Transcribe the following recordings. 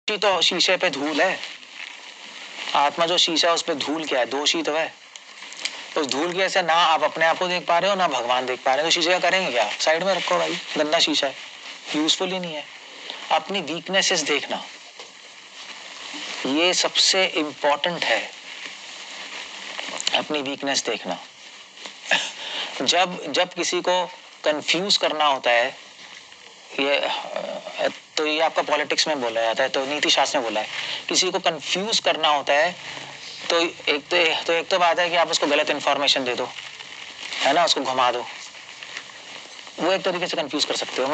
तो शीशे पे धूल है, आत्मा जो शीशा है उस पे धूल क्या है, दोष ही तो है। उस धूल की वजह से ना आप अपने आप को देख पा रहे हो ना भगवान देख पा रहे हो, तो शीशे का करेंगे क्या, साइड में रखो भाई, गंदा शीशा है, यूजफुल ही नहीं है। अपनी वीकनेसेस देखना ये सबसे इंपॉर्टेंट है, अपनी वीकनेस देखना। जब किसी को कंफ्यूज करना होता है, ये आपका पॉलिटिक्स में बोला जाता है, तो नीति शास्त्र में बोला है, किसी को कंफ्यूज करना होता है तो एक तो बात है कि आप उसको गलत इंफॉर्मेशन दे दो, है ना, उसको घुमा दो, वो एक तरीके से कंफ्यूज कर सकते हो।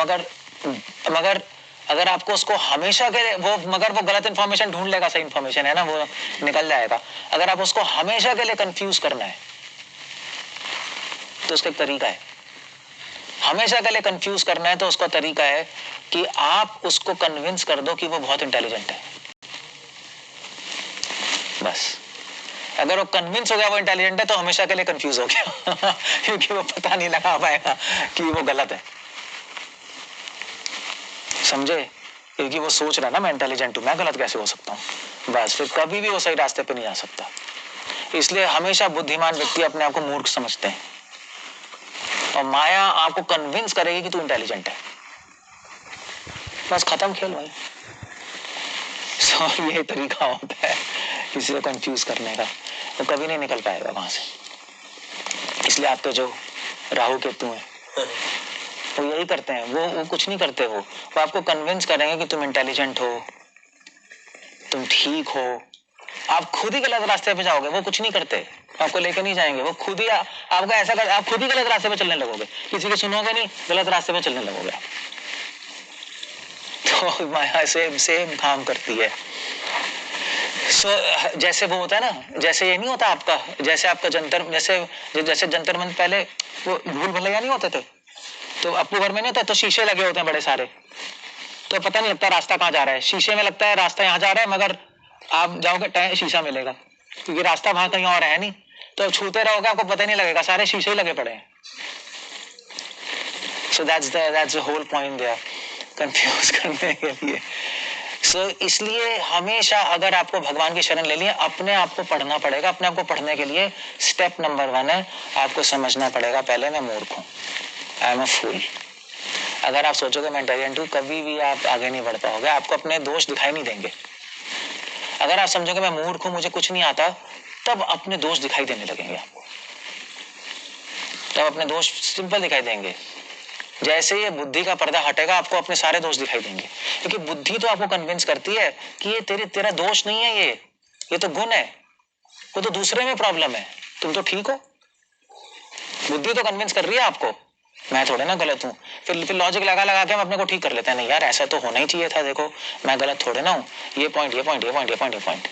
मगर अगर आपको उसको हमेशा के वो गलत इंफॉर्मेशन ढूंढ लेगा, सही इंफॉर्मेशन है ना, वो निकल जाएगा। अगर आप उसको हमेशा के लिए कंफ्यूज करना है तो उसका एक तरीका है, हमेशा के लिए कंफ्यूज करना है तो उसका तरीका है कि आप उसको कन्विंस कर दो कि वो बहुत इंटेलिजेंट है। बस अगर वो कन्विंस हो गया वो इंटेलिजेंट है तो हमेशा के लिए कंफ्यूज हो गया क्योंकि वो पता नहीं लगा पाएगा कि वो गलत है, समझे, क्योंकि वो सोच रहा है ना मैं इंटेलिजेंट हूं, मैं गलत कैसे हो सकता हूं, बस फिर कभी भी वो सही रास्ते पे नहीं आ सकता। इसलिए हमेशा बुद्धिमान व्यक्ति अपने आप को मूर्ख समझते हैं और माया आपको कन्विंस करेगी कि तू इंटेलिजेंट है, बस खत्म खेल भाई। सो ये तरीका होता है किसी को कंफ्यूज करने का, वो कभी नहीं निकल पाएगा वहां से। इसलिए आपके जो राहु केतु हैं वो यही करते हैं, वो कुछ नहीं करते, वो आपको कन्विंस करेंगे कि तुम इंटेलिजेंट हो, तुम ठीक हो। आप खुद ही गलत रास्ते पे जाओगे, वो कुछ नहीं करते, आपको लेके नहीं जाएंगे, वो खुद ही आपको ऐसा कर, आप खुद ही गलत रास्ते पे चलने लगोगे, किसी के सुनोगे नहीं, गलत रास्ते पे चलने लगोगे। तो माया सेम काम करती है। जैसे वो होता है ना, जैसे ये नहीं होता आपका, जैसे आपका जंतर, जैसे जंतर मंतर पहले वो भूल भुलैया नहीं होते थे, तो अपने घर में नहीं होता, तो शीशे लगे होते हैं बड़े सारे, तो पता नहीं लगता रास्ता कहाँ जा रहा है, शीशे में लगता है रास्ता यहाँ जा रहा है, मगर आप जाओगे शीशा मिलेगा क्योंकि रास्ता वहां कहीं और है नहीं, तो छूते रहोगे आपको पता नहीं लगेगा, सारे शीशे ही लगे पड़े हैं। So that's the whole point there, confuse करने के लिए। इसलिए हमेशा अगर आपको भगवान की शरण ले लिए, अपने आप को पढ़ना पड़ेगा। अपने आप को पढ़ने के लिए स्टेप नंबर 1 है, आपको समझना पड़ेगा पहले मैं मूर्ख हूं, आई एम अ फूल। अगर आप सोचोगे मैं इंटेलिजेंट हूं, कभी भी आप आगे नहीं बढ़ पाओगे, आपको अपने दोष दिखाई नहीं देंगे। अगर आप समझोगे मैं मूर्ख हूं, मुझे कुछ नहीं आता, तब अपने दोष दिखाई देने लगेंगे आपको, तब अपने दोष सिंपल दिखाई देंगे। जैसे ये बुद्धि का पर्दा हटेगा आपको अपने सारे दोष दिखाई देंगे, क्योंकि बुद्धि तो आपको कन्विंस करती है कि ये तेरा दोष नहीं है, ये तो गुण है, वो तो दूसरे में प्रॉब्लम है, तुम तो ठीक हो। बुद्धि तो कन्विंस कर रही है आपको, मैं थोड़े ना गलत हूं। फिर लॉजिक लगा के हम अपने को ठीक कर लेते हैं, नहीं यार ऐसा तो होना ही चाहिए था, देखो मैं गलत थोड़े ना हूं, ये पॉइंट।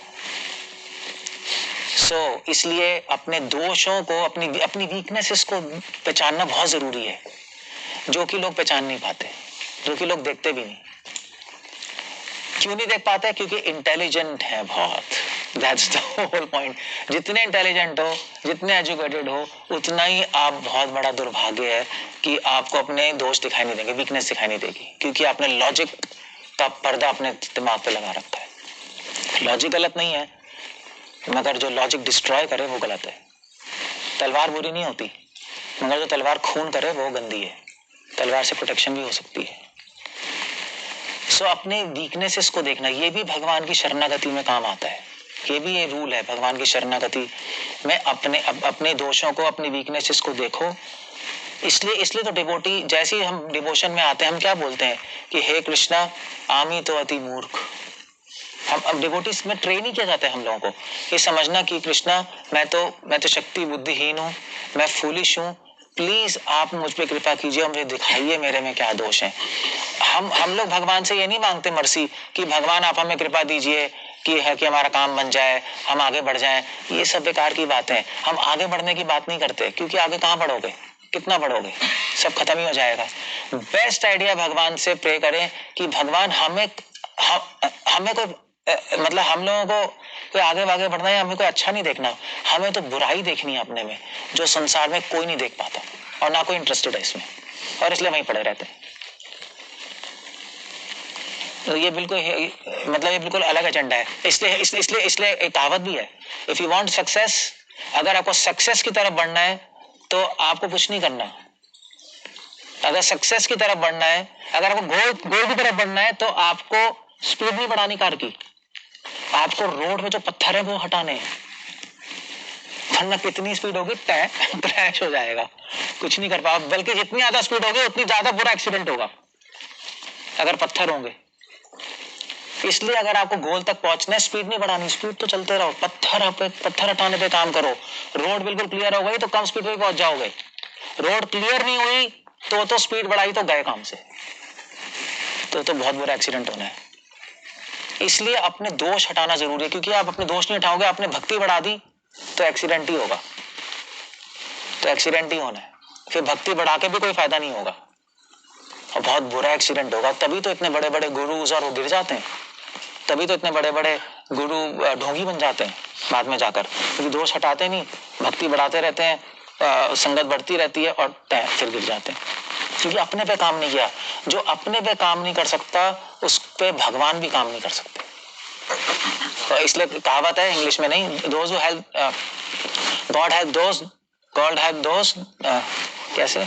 इसलिए अपने दोषों को, अपनी वीकनेसेस को पहचानना बहुत जरूरी है, जो कि लोग पहचान नहीं पाते, जो कि लोग देखते भी नहीं। क्यों नहीं देख पाते? क्योंकि इंटेलिजेंट है बहुत, दैट्स द होल पॉइंट। जितने इंटेलिजेंट हो, जितने एजुकेटेड हो, उतना ही आप बहुत बड़ा दुर्भाग्य है कि आपको अपने दोष दिखाई नहीं देंगे, वीकनेस दिखाई नहीं देगी, क्योंकि आपने लॉजिक का पर्दा अपने दिमाग पे लगा रखा है। लॉजिक गलत नहीं है, मगर जो लॉजिक डिस्ट्रॉय करे वो गलत है। तलवार बुरी नहीं होती, मगर जो तलवार खून करे वो गंदी है। तलवार से प्रोटेक्शन भी हो सकती है। अपने वीकनेसेस को देखना, ये भी भगवान की शरणागति में काम आता है। ये भी ये रूल है भगवान की शरणागति में, अपने दोषों को, अपनी वीकनेसेस को देखो। इसलिए तो डिवोटी, जैसे ही हम डिवोशन में आते हैं, हम क्या बोलते हैं कि हे कृष्णा आमी तो अति मूर्ख। हम अब डिवोटीज में ट्रेन ही किया जाता है हम लोगों को, ये समझना कि कृष्णा मैं तो शक्ति बुद्धिहीन हूँ, मैं फूलिश हूँ, प्लीज आप मुझ पे कृपा कीजिए और मुझे दिखाइए मेरे में क्या दोष है। हम लोग भगवान से ये नहीं मांगते मर्सी कि भगवान आप हमें कृपा दीजिए कि हमारा काम बन जाए, हम आगे बढ़ जाएं। ये सब बेकार की बातें हैं। हम आगे बढ़ने की बात नहीं करते, क्योंकि आगे कहाँ बढ़ोगे, कितना बढ़ोगे, सब खत्म ही हो जाएगा। बेस्ट आइडिया भगवान से प्रे करें कि भगवान हमें कोई मतलब हम लोगों को कोई आगे बढ़ना है, हमें कोई अच्छा नहीं देखना, हमें तो बुराई देखनी है अपने में, जो संसार में कोई नहीं देख पाता और ना कोई इंटरेस्टेड है इसमें, और इसलिए वहीं पड़े रहते हैं। ये बिल्कुल मतलब ये बिल्कुल अलग एजेंडा है। इसलिए एक कहावत भी है, इफ यू वांट सक्सेस, अगर आपको सक्सेस की तरफ बढ़ना है तो आपको कुछ नहीं करना। अगर सक्सेस की तरफ बढ़ना है, अगर आपको गोल की तरफ बढ़ना है, तो आपको स्पीड नहीं बढ़ानी कार की, आपको रोड में जो पत्थर है वो हटाने हैं, वरना कितनी स्पीड होगी क्रैश हो जाएगा, कुछ नहीं कर पाओ। बल्कि जितनी ज्यादा स्पीड होगी उतनी ज्यादा बुरा एक्सीडेंट होगा अगर पत्थर होंगे। इसलिए अगर आपको गोल तक पहुंचना है, स्पीड नहीं बढ़ानी, स्पीड तो चलते रहो, पत्थर हटाने पे काम करो। रोड बिल्कुल क्लियर हो गई तो कम स्पीड पे पहुंच जाओगे, रोड क्लियर नहीं हुई तो स्पीड बढ़ाई तो गए काम से, तो बहुत बुरा एक्सीडेंट होना है। इसलिए अपने दोष हटाना जरूरी है, क्योंकि आप अपने दोष नहीं हटाओगे, आपने भक्ति बढ़ा दी तो एक्सीडेंट ही होगा, तो एक्सीडेंट ही होना है। फिर भक्ति बढ़ा के भी कोई फायदा नहीं होगा और बहुत बुरा एक्सीडेंट होगा। तभी तो इतने बड़े बड़े गुरुज और वो गिर जाते हैं, तभी तो इतने बड़े बड़े गुरु ढोंगी बन जाते हैं बाद में जाकर, क्योंकि दोष हटाते नहीं, भक्ति बढ़ाते रहते हैं, संगत बढ़ती रहती है और फिर गिर जाते हैं, क्योंकि अपने पे काम नहीं किया। जो अपने पे काम नहीं कर सकता उस पे भगवान भी काम नहीं कर सकते। तो इसलिए कहावत है इंग्लिश में नहीं, those who help God help those कैसे,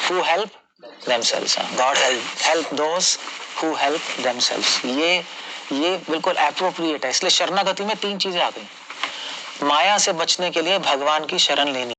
who help themselves, God help those who help themselves। ये बिल्कुल एप्रोप्रिएट है। इसलिए शरणागति में 3 चीजें आ गई। माया से बचने के लिए भगवान की शरण लेनी